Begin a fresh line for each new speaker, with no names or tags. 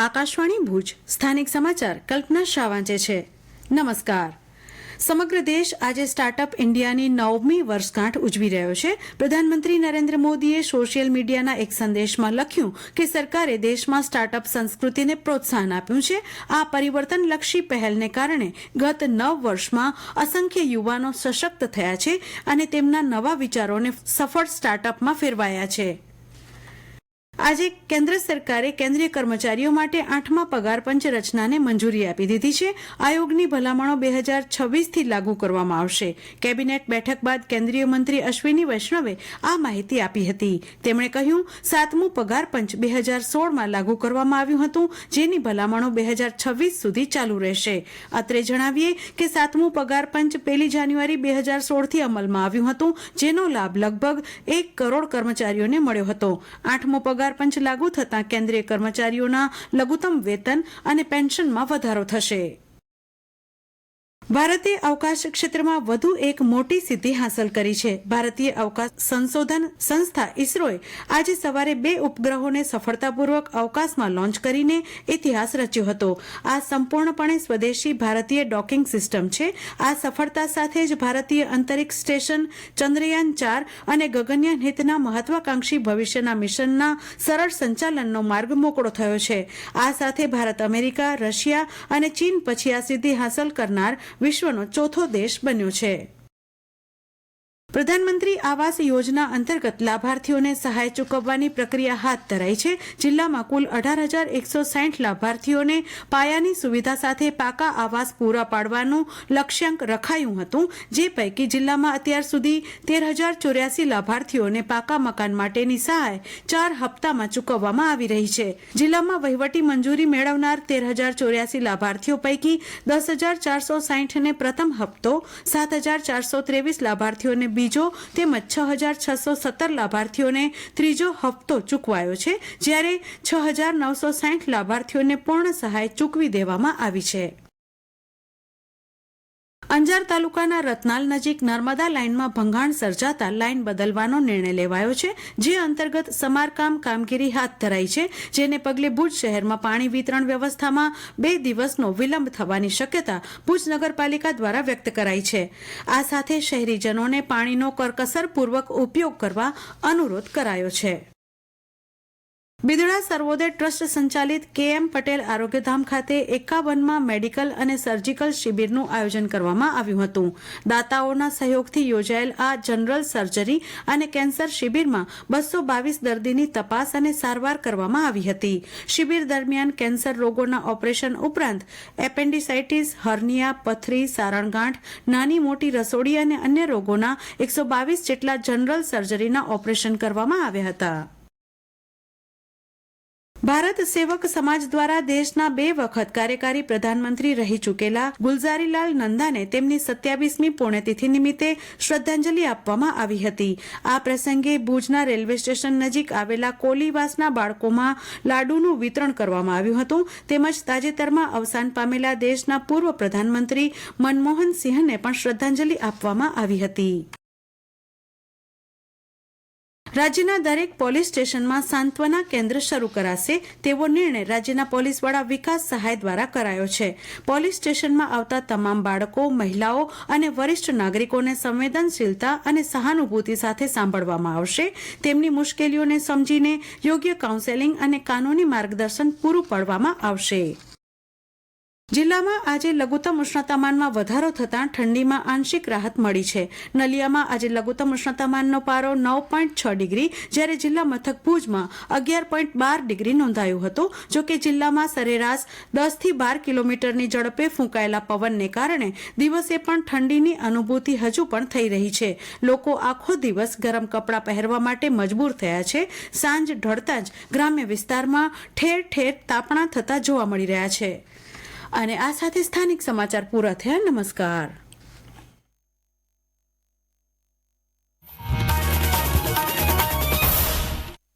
આકાશવાણી ભુજ સ્થાનિક સમાચાર કલ્પના શાહ વાંચે છે. નમસ્કાર. સમગ્ર દેશ આજે સ્ટાર્ટઅપ ઇન્ડિયાની 9મી વર્ષગાંઠ ઉજવી રહ્યો છે. પ્રધાનમંત્રી નરેન્દ્ર મોદીએ સોશિયલ મીડિયાના એક સંદેશમાં લખ્યું કે સરકારે દેશમાં સ્ટાર્ટઅપ સંસ્કૃતિને પ્રોત્સાહન આપ્યું છે. આ પરિવર્તનલક્ષી પહેલને કારણે ગત 9 વર્ષમાં અસંખ્ય યુવાનો સશક્ત થયા છે અને તેમના નવા વિચારોને સફળ સ્ટાર્ટઅપમાં ફેરવાયા છે. આજે કેન્દ્ર સરકારે કેન્દ્રીય કર્મચારીઓ માટે 8મા પગાર પંચ રચનાને મંજૂરી આપી દીધી છે. આયોગની ભલામણો 2026થી લાગુ કરવામાં આવશે. કેબિનેટ બેઠક બાદ કેન્દ્રીય મંત્રી અશ્વિની વૈષ્ણવે આ માહિતી આપી હતી. તેમણે કહ્યું 7મું પગાર પંચ 2016માં લાગુ કરવામાં આવ્યું હતું, જેની ભલામણો 2026 સુધી ચાલુ રહેશે. અત્રે જણાવીએ કે 7મું પગાર પંચ 1 જાન્યુઆરી 2016થી અમલમાં આવ્યું હતું, જેનો લાભ લગભગ 1 કરોડ કર્મચારીઓને મળ્યો હતો. 8મો પગાર પંચ લાગુ થતાં કેન્દ્રીય કર્મચારીઓના લઘુત્તમ વેતન અને પેન્શનમાં વધારો થશે. ભારતે અવકાશ ક્ષેત્રમાં વધુ એક મોટી સિદ્ધિ હાંસલ કરી છે. ભારતીય અવકાશ સંશોધન સંસ્થા ઇસરોએ આજે સવારે 2 ઉપગ્રહોને સફળતાપૂર્વક અવકાશમાં લોન્ચ કરીને ઇતિહાસ રચ્યો હતો. આ સંપૂર્ણપણે સ્વદેશી ભારતીય ડોકિંગ સિસ્ટમ છે. આ સફળતા સાથે જ ભારતીય અંતરિક્ષ સ્ટેશન, ચંદ્રયાન 4 અને ગગનયાન હિતના મહત્વાકાંક્ષી ભવિષ્યના મિશનના સરળ સંચાલનનો માર્ગ મોકળો થયો છે. આ સાથે ભારત અમેરિકા, રશિયા અને ચીન પછી આ સિદ્ધિ હાંસલ કરનાર વિશ્વનો ચોથો દેશ બન્યો છે. પ્રધાનમંત્રી આવાસ યોજના અંતર્ગત લાભાર્થીઓને સહાય ચૂકવવાની પ્રક્રિયા હાથ ધરાઈ છે. જિલ્લામાં કુલ 18,160 લાભાર્થીઓને પાયાની સુવિધા સાથે પાકા આવાસ પૂરા પાડવાનું લક્ષ્યાંક રખાયું હતું, જે પૈકી જિલ્લામાં અત્યાર સુધી 13,084 લાભાર્થીઓને પાકા મકાન માટેની સહાય 4 હપ્તામાં ચૂકવવામાં આવી રહી છે. જિલ્લામાં વહીવટી મંજૂરી મેળવનાર 13,084 લાભાર્થીઓ પૈકી 10,460ને પ્રથમ હપ્તો, 7,423 લાભાર્થીઓને બીજો તેમજ 6,617 લાભાર્થીઓને ત્રીજો હપ્તો ચૂકવાયો છે, જ્યારે 6,960 લાભાર્થીઓને પૂર્ણ સહાય ચૂકવી દેવામાં આવી છે. અંજાર તાલુકાના રતનાલ નજીક નર્મદા લાઇનમાં ભંગાણ સર્જાતા લાઇન બદલવાનો નિર્ણય લેવાયો છે, જે અંતર્ગત સમારકામ કામગીરી હાથ ધરાઈ છે, જેને પગલે ભુજ શહેરમાં પાણી વિતરણ વ્યવસ્થામાં 2 દિવસનો વિલંબ થવાની શક્યતા ભુજ નગરપાલિકા દ્વારા વ્યક્ત કરાઈ છે. આ સાથે શહેરીજનોને પાણીનો કરકસરપૂર્વક ઉપયોગ કરવા અનુરોધ કરાયો છે. બિદડા સર્વોદય ટ્રસ્ટ સંચાલિત KM પટેલ આરોગ્યધામ ખાતે 51માં મેડિકલ અને સર્જિકલ શિબિરનું આયોજન કરવામાં આવ્યું હતું. દાતાઓના સહયોગથી યોજાયેલ આ જનરલ સર્જરી અને કેન્સર શિબિરમાં 222 દર્દીની તપાસ અને સારવાર કરવામાં આવી હતી. શિબિર દરમિયાન કેન્સર રોગોના ઓપરેશન ઉપરાંત એપેન્ડિસાઇટિસ, હર્નિયા, પથરી, સારણગાંઠ, નાની મોટી રસોડી અને અન્ય રોગોના 122 જેટલા જનરલ સર્જરીના ઓપરેશન કરવામાં આવ્યા હતા. ભારત સેવક સમાજ દ્વારા દેશના 2 વખત કાર્યકારી પ્રધાનમંત્રી રહી ચૂકેલા ગુલઝારીલાલ નંદાને તેમની 27મી પુણ્યતિથિ નિમિત્તે શ્રદ્ધાંજલિ આપવામાં આવી હતી. આ પ્રસંગે ભુજના રેલવે સ્ટેશન નજીક આવેલા કોલીવાસના બાળકોમાં લાડુનું વિતરણ કરવામાં આવ્યું હતું, તેમજ તાજેતરમાં અવસાન પામેલા દેશના પૂર્વ પ્રધાનમંત્રી મનમોહન સિંહને પણ શ્રદ્ધાંજલિ આપવામાં આવી હતી. રાજ્યના દરેક પોલીસ સ્ટેશનમાં સાંત્વના કેન્દ્ર શરૂ કરાશે તેવો નિર્ણય રાજ્યના પોલીસ વડા વિકાસ સહાય દ્વારા કરાયો છે. પોલીસ સ્ટેશનમાં આવતા તમામ બાળકો, મહિલાઓ અને વરિષ્ઠ નાગરિકોને સંવેદનશીલતા અને સહાનુભૂતિ સાથે સાંભળવામાં આવશે. તેમની મુશ્કેલીઓને સમજીને યોગ્ય કાઉન્સેલિંગ અને કાનૂની માર્ગદર્શન પૂરું પાડવામાં આવશે. જિલ્લામાં આજે લઘુત્તમ ઉષ્ણતામાનમાં વધારો થતાં ઠંડીમાં આંશિક રાહત મળી છે. નલિયામાં આજે લઘુત્તમ ઉષ્ણતામાનનો પારો 9.6 ડિગ્રી, જ્યારે જિલ્લા મથક ભુજમાં 11.12 ડિગ્રી નોંધાયો હતો. જોકે જિલ્લામાં સરેરાશ 10થી 12 કિલોમીટરની ઝડપે ફૂંકાયેલા પવનને કારણે દિવસે પણ ઠંડીની અનુભૂતિ હજુ પણ થઈ રહી છે. લોકો આખો દિવસ ગરમ કપડાં પહેરવા માટે મજબૂર થયા છે. સાંજ ઢળતા જ ગ્રામ્ય વિસ્તારમાં ઠેર ઠેર તાપણા થતા જોવા મળી રહ્યા છે. અને આ સાથે સ્થાનિક સમાચાર પૂરા થયા. નમસ્કાર.